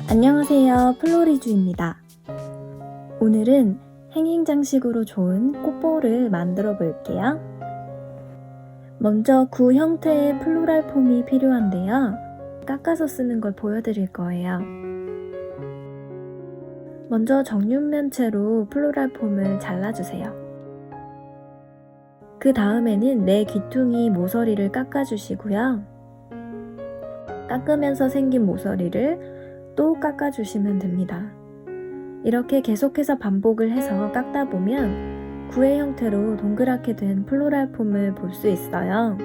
안녕하세요, 플로리주입니다. 오늘은 행잉 장식으로 좋은 꽃볼을 만들어 볼게요. 먼저 구 형태의 플로랄 폼이 필요한데요. 깎아서 쓰는 걸 보여드릴 거예요. 먼저 정육면체로 플로랄 폼을 잘라주세요. 그 다음에는 내 귀퉁이 모서리를 깎아주시고요. 깎으면서 생긴 모서리를 또 깎아주시면 됩니다. 이렇게 계속해서 반복을 해서 깎다 보면 구의 형태로 동그랗게 된 플로랄 폼을 볼 수 있어요.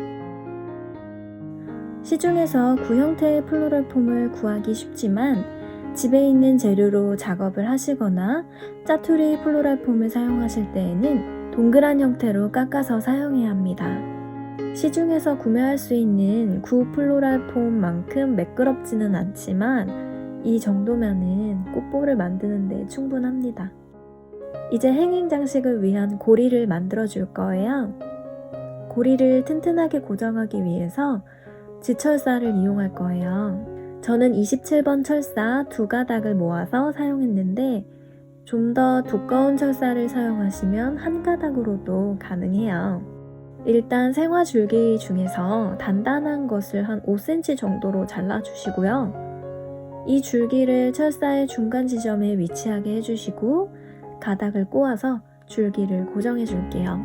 시중에서 구 형태의 플로랄 폼을 구하기 쉽지만 집에 있는 재료로 작업을 하시거나 짜투리 플로랄 폼을 사용하실 때에는 동그란 형태로 깎아서 사용해야 합니다. 시중에서 구매할 수 있는 구 플로랄 폼만큼 매끄럽지는 않지만 이 정도면은 꽃볼을 만드는 데 충분합니다. 이제 행잉 장식을 위한 고리를 만들어 줄 거예요. 고리를 튼튼하게 고정하기 위해서 지철사를 이용할 거예요. 저는 27번 철사 2가닥을 모아서 사용했는데 좀 더 두꺼운 철사를 사용하시면 1가닥으로도 가능해요. 일단 생화줄기 중에서 단단한 것을 한 5cm 정도로 잘라주시고요. 이 줄기를 철사의 중간 지점에 위치하게 해주시고 가닥을 꼬아서 줄기를 고정해 줄게요.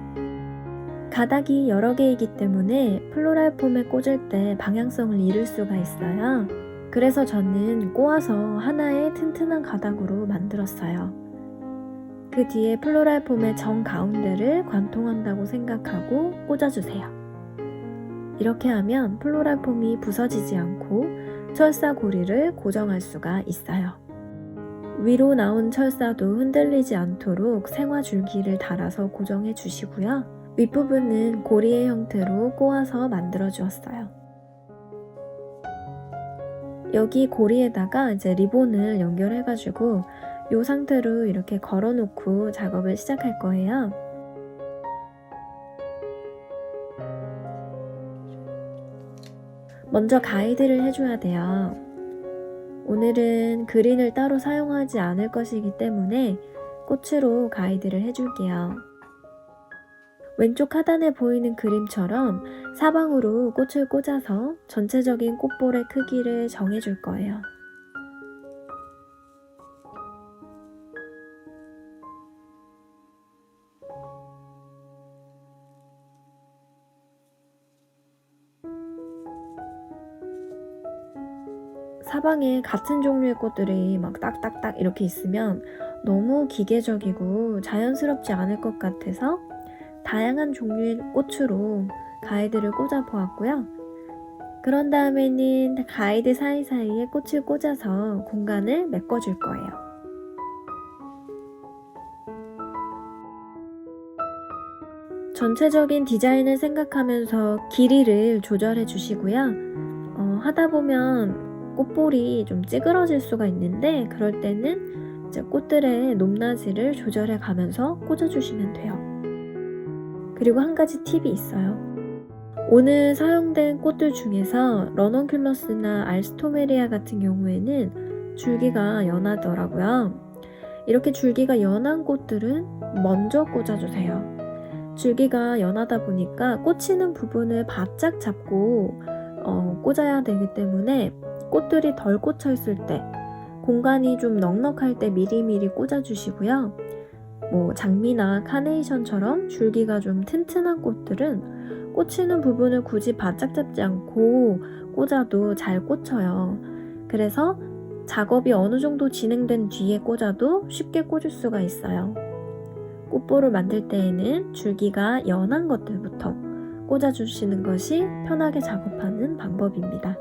가닥이 여러 개이기 때문에 플로랄 폼에 꽂을 때 방향성을 잃을 수가 있어요. 그래서 저는 꼬아서 하나의 튼튼한 가닥으로 만들었어요. 그 뒤에 플로랄 폼의 정가운데를 관통한다고 생각하고 꽂아주세요. 이렇게 하면 플로랄 폼이 부서지지 않고 철사 고리를 고정할 수가 있어요. 위로 나온 철사도 흔들리지 않도록 생화줄기를 달아서 고정해 주시고요. 윗부분은 고리의 형태로 꼬아서 만들어 주었어요. 여기 고리에다가 이제 리본을 연결해 가지고 이 상태로 이렇게 걸어 놓고 작업을 시작할 거예요. 먼저 가이드를 해줘야 돼요. 오늘은 그린을 따로 사용하지 않을 것이기 때문에 꽃으로 가이드를 해줄게요. 왼쪽 하단에 보이는 그림처럼 사방으로 꽃을 꽂아서 전체적인 꽃볼의 크기를 정해줄 거예요. 사방에 같은 종류의 꽃들이 막 딱딱딱 이렇게 있으면 너무 기계적이고 자연스럽지 않을 것 같아서 다양한 종류의 꽃으로 가이드를 꽂아 보았고요. 그런 다음에는 가이드 사이사이에 꽃을 꽂아서 공간을 메꿔줄 거예요. 전체적인 디자인을 생각하면서 길이를 조절해 주시고요. 하다 보면 꽃볼이 좀 찌그러질 수가 있는데 그럴 때는 이제 꽃들의 높낮이를 조절해 가면서 꽂아주시면 돼요. 그리고 한 가지 팁이 있어요. 오늘 사용된 꽃들 중에서 런언큘러스나 알스토메리아 같은 경우에는 줄기가 연하더라고요. 이렇게 줄기가 연한 꽃들은 먼저 꽂아주세요. 줄기가 연하다 보니까 꽂히는 부분을 바짝 잡고 꽂아야 되기 때문에 꽃들이 덜 꽂혀 있을 때, 공간이 좀 넉넉할 때 미리미리 꽂아주시고요. 장미나 카네이션처럼 줄기가 좀 튼튼한 꽃들은 꽂히는 부분을 굳이 바짝 잡지 않고 꽂아도 잘 꽂혀요. 그래서 작업이 어느 정도 진행된 뒤에 꽂아도 쉽게 꽂을 수가 있어요. 꽃볼을 만들 때에는 줄기가 연한 것들부터 꽂아주시는 것이 편하게 작업하는 방법입니다.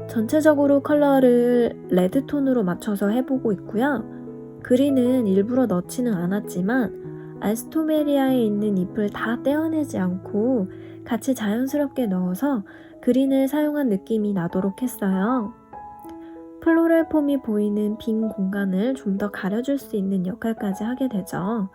전체적으로 컬러를 레드톤으로 맞춰서 해보고 있고요. 그린은 일부러 넣지는 않았지만 알스토메리아에 있는 잎을 다 떼어내지 않고 같이 자연스럽게 넣어서 그린을 사용한 느낌이 나도록 했어요. 플로럴 폼이 보이는 빈 공간을 좀 더 가려줄 수 있는 역할까지 하게 되죠.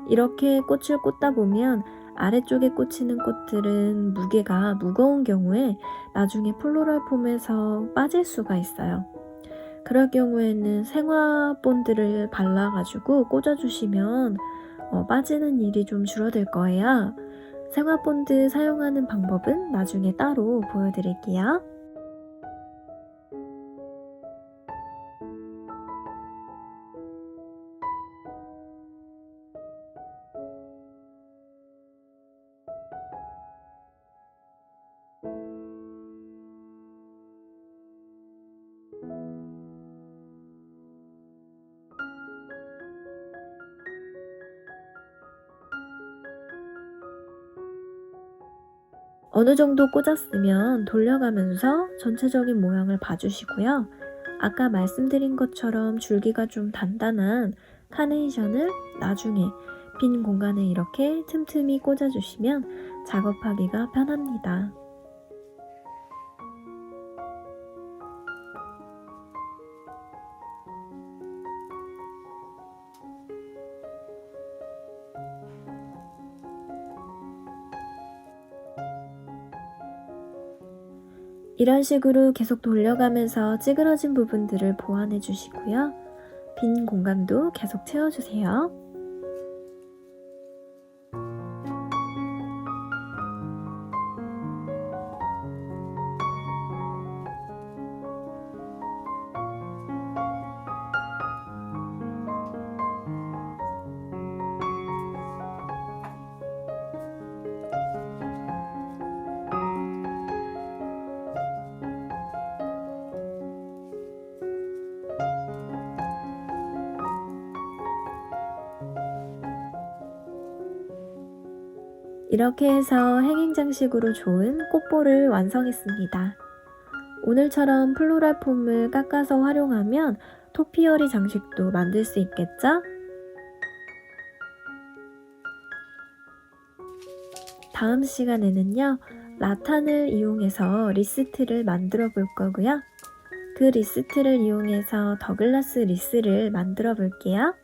이렇게 꽃을 꽂다 보면 아래쪽에 꽂히는 꽃들은 무게가 무거운 경우에 나중에 플로럴 폼에서 빠질 수가 있어요. 그럴 경우에는 생화 본드를 발라가지고 꽂아주시면 빠지는 일이 좀 줄어들 거예요. 생화 본드 사용하는 방법은 나중에 따로 보여드릴게요. 어느 정도 꽂았으면 돌려가면서 전체적인 모양을 봐주시고요. 아까 말씀드린 것처럼 줄기가 좀 단단한 카네이션을 나중에 빈 공간에 이렇게 틈틈이 꽂아주시면 작업하기가 편합니다. 이런 식으로 계속 돌려가면서 찌그러진 부분들을 보완해 주시고요. 빈 공간도 계속 채워주세요. 이렇게 해서 행행 장식으로 좋은 꽃볼을 완성했습니다. 오늘처럼 플로럴 폼을 깎아서 활용하면 토피어리 장식도 만들 수 있겠죠? 다음 시간에는요, 라탄을 이용해서 리스트를 만들어 볼 거고요. 그 리스트를 이용해서 더글라스 리스를 만들어 볼게요.